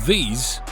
These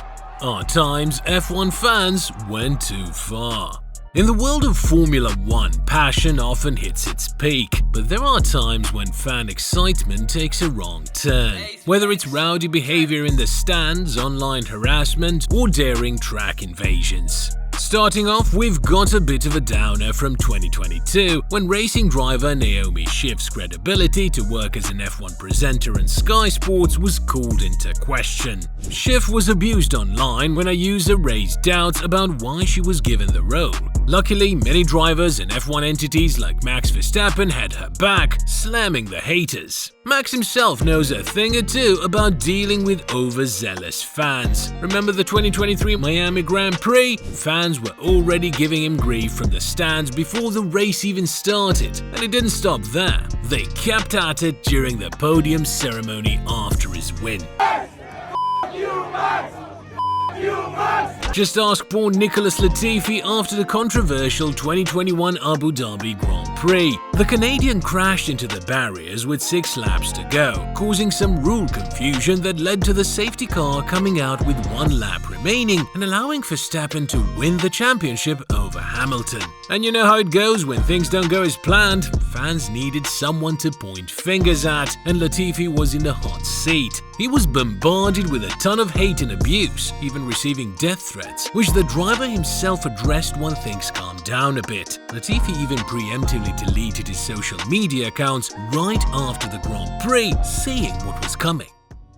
are times F1 fans went too far. In the world of Formula One, passion often hits its peak, but there are times when fan excitement takes a wrong turn. Whether it's rowdy behavior in the stands, online harassment, or daring track invasions. Starting off, we've got a bit of a downer from 2022 when racing driver Naomi Schiff's credibility to work as an F1 presenter on Sky Sports was called into question. Schiff was abused online when a user raised doubts about why she was given the role. Luckily, many drivers and F1 entities like Max Verstappen had her back, slamming the haters. Max himself knows a thing or two about dealing with overzealous fans. Remember the 2023 Miami Grand Prix? Fans were already giving him grief from the stands before the race even started, and it didn't stop there. They kept at it during the podium ceremony after his win. Just ask poor Nicholas Latifi after the controversial 2021 Abu Dhabi Grand Prix. The Canadian crashed into the barriers with 6 laps to go, causing some rule confusion that led to the safety car coming out with 1 lap remaining and allowing Verstappen to win the championship over Hamilton. And you know how it goes when things don't go as planned. Fans needed someone to point fingers at, and Latifi was in the hot seat. He was bombarded with a ton of hate and abuse, even receiving death threats, which the driver himself addressed when things calmed down a bit. Latifi even preemptively deleted his social media accounts right after the Grand Prix, seeing what was coming.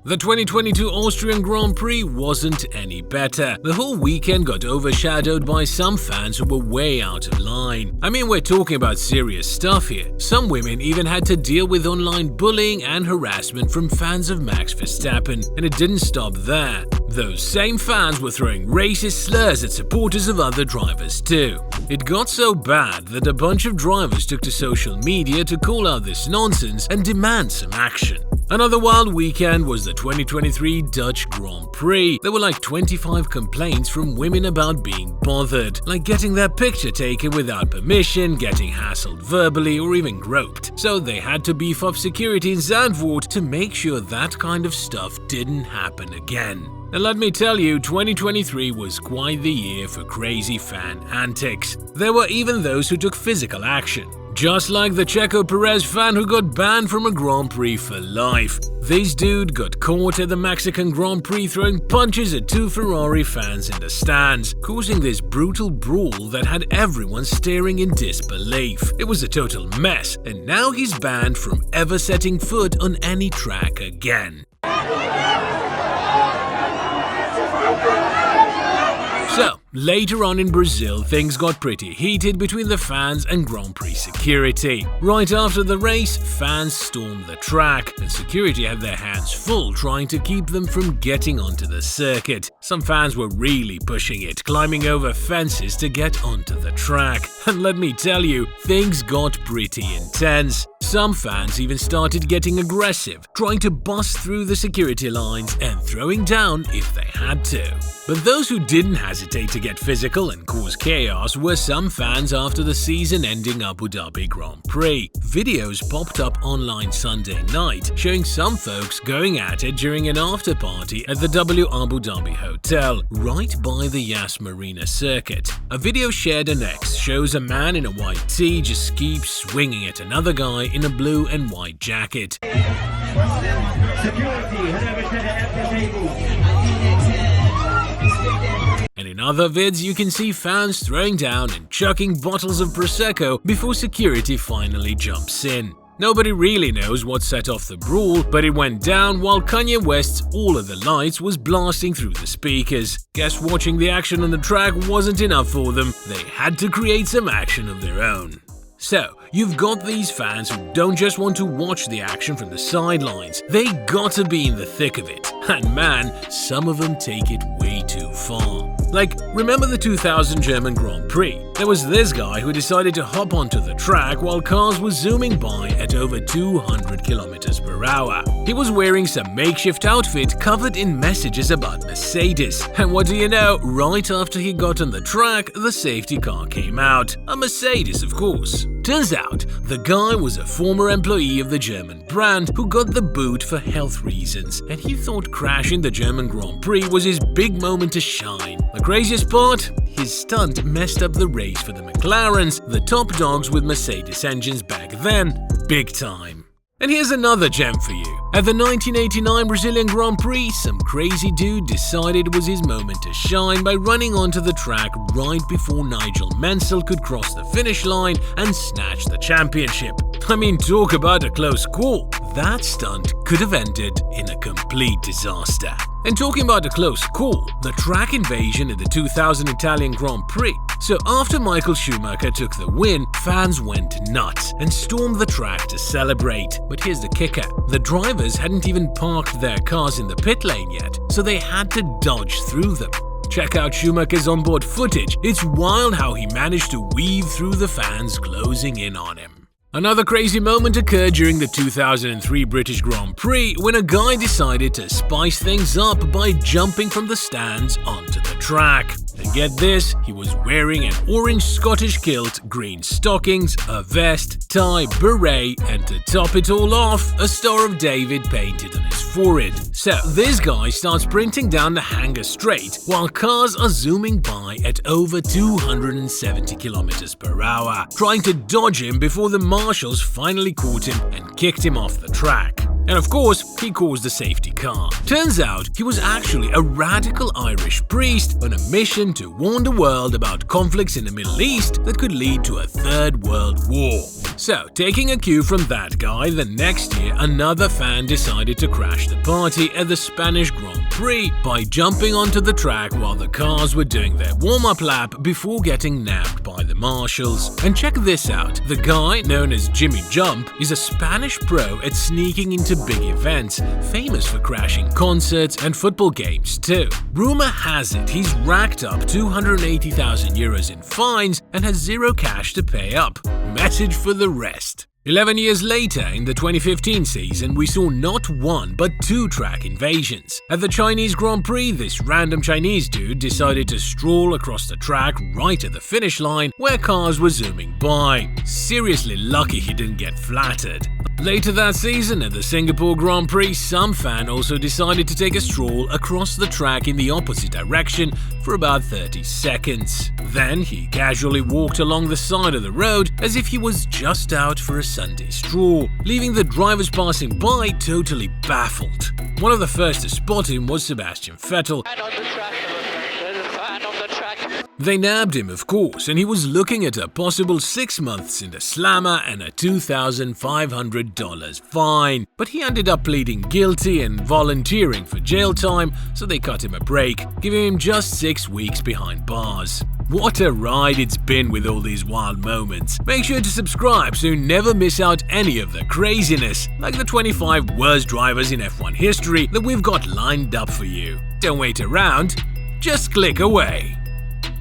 The 2022 Austrian Grand Prix wasn't any better. The whole weekend got overshadowed by some fans who were way out of line. I mean, we're talking about serious stuff here. Some women even had to deal with online bullying and harassment from fans of Max Verstappen, and it didn't stop there. Those same fans were throwing racist slurs at supporters of other drivers too. It got so bad that a bunch of drivers took to social media to call out this nonsense and demand some action. Another wild weekend was the 2023 Dutch Grand Prix. There were like 25 complaints from women about being bothered, like getting their picture taken without permission, getting hassled verbally, or even groped. So they had to beef up security in Zandvoort to make sure that kind of stuff didn't happen again. And let me tell you, 2023 was quite the year for crazy fan antics. There were even those who took physical action. Just like the Checo Perez fan who got banned from a Grand Prix for life. This dude got caught at the Mexican Grand Prix throwing punches at 2 Ferrari fans in the stands, causing this brutal brawl that had everyone staring in disbelief. It was a total mess, and now he's banned from ever setting foot on any track again. So, later on in Brazil, things got pretty heated between the fans and Grand Prix security. Right after the race, fans stormed the track, and security had their hands full trying to keep them from getting onto the circuit. Some fans were really pushing it, climbing over fences to get onto the track. And let me tell you, things got pretty intense. Some fans even started getting aggressive, trying to bust through the security lines and throwing down if they had to. But those who didn't hesitate to get physical and cause chaos were some fans after the season-ending Abu Dhabi Grand Prix. Videos popped up online Sunday night showing some folks going at it during an after-party at the W Abu Dhabi Hotel, right by the Yas Marina circuit. A video shared on X shows a man in a white tee just keeps swinging at another guy in a blue and white jacket. And in other vids, you can see fans throwing down and chucking bottles of Prosecco before security finally jumps in. Nobody really knows what set off the brawl, but it went down while Kanye West's All of the Lights was blasting through the speakers. Guess watching the action on the track wasn't enough for them. They had to create some action of their own. So, you've got these fans who don't just want to watch the action from the sidelines, they gotta be in the thick of it. And man, some of them take it way too far. Like, remember the 2000 German Grand Prix? There was this guy who decided to hop onto the track while cars were zooming by at over 200 km/h. He was wearing some makeshift outfit covered in messages about Mercedes. And what do you know, right after he got on the track, the safety car came out. A Mercedes, of course. Turns out, the guy was a former employee of the German brand who got the boot for health reasons, and he thought crashing the German Grand Prix was his big moment to shine. The craziest part? His stunt messed up the race for the McLarens, the top dogs with Mercedes engines back then, big time. And here's another gem for you. At the 1989 Brazilian Grand Prix, some crazy dude decided it was his moment to shine by running onto the track right before Nigel Mansell could cross the finish line and snatch the championship. I mean, talk about a close call. That stunt could have ended in a complete disaster. And talking about a close call, the track invasion in the 2000 Italian Grand Prix. So after Michael Schumacher took the win, fans went nuts and stormed the track to celebrate. But here's the kicker. The drivers hadn't even parked their cars in the pit lane yet, so they had to dodge through them. Check out Schumacher's onboard footage. It's wild how he managed to weave through the fans closing in on him. Another crazy moment occurred during the 2003 British Grand Prix when a guy decided to spice things up by jumping from the stands onto the track. And get this, he was wearing an orange Scottish kilt, green stockings, a vest, tie, beret, and to top it all off, a Star of David painted on his forehead. So this guy starts sprinting down the Hanger Straight while cars are zooming by at over 270 km per hour, trying to dodge him before the marshals finally caught him and kicked him off the track. And of course, he caused a safety car. Turns out, he was actually a radical Irish priest on a mission to warn the world about conflicts in the Middle East that could lead to a Third World War. So, taking a cue from that guy, the next year another fan decided to crash the party at the Spanish Grand Prix by jumping onto the track while the cars were doing their warm-up lap before getting nabbed by the marshals. And check this out, the guy, known as Jimmy Jump, is a Spanish pro at sneaking into big events, famous for crashing concerts and football games too. Rumor has it he's racked up 280,000 euros in fines and has zero cash to pay up. Message for the rest. 11 years later, in the 2015 season, we saw not one but two track invasions. At the Chinese Grand Prix, this random Chinese dude decided to stroll across the track right at the finish line where cars were zooming by. Seriously lucky he didn't get flattered. Later that season, at the Singapore Grand Prix, some fan also decided to take a stroll across the track in the opposite direction for about 30 seconds. Then he casually walked along the side of the road as if he was just out for a Sunday stroll, leaving the drivers passing by totally baffled. One of the first to spot him was Sebastian Vettel. They nabbed him, of course, and he was looking at a possible 6 months in the slammer and a $2,500 fine. But he ended up pleading guilty and volunteering for jail time, so they cut him a break, giving him just 6 weeks behind bars. What a ride it's been with all these wild moments. Make sure to subscribe so you never miss out any of the craziness, like the 25 worst drivers in F1 history that we've got lined up for you. Don't wait around, just click away.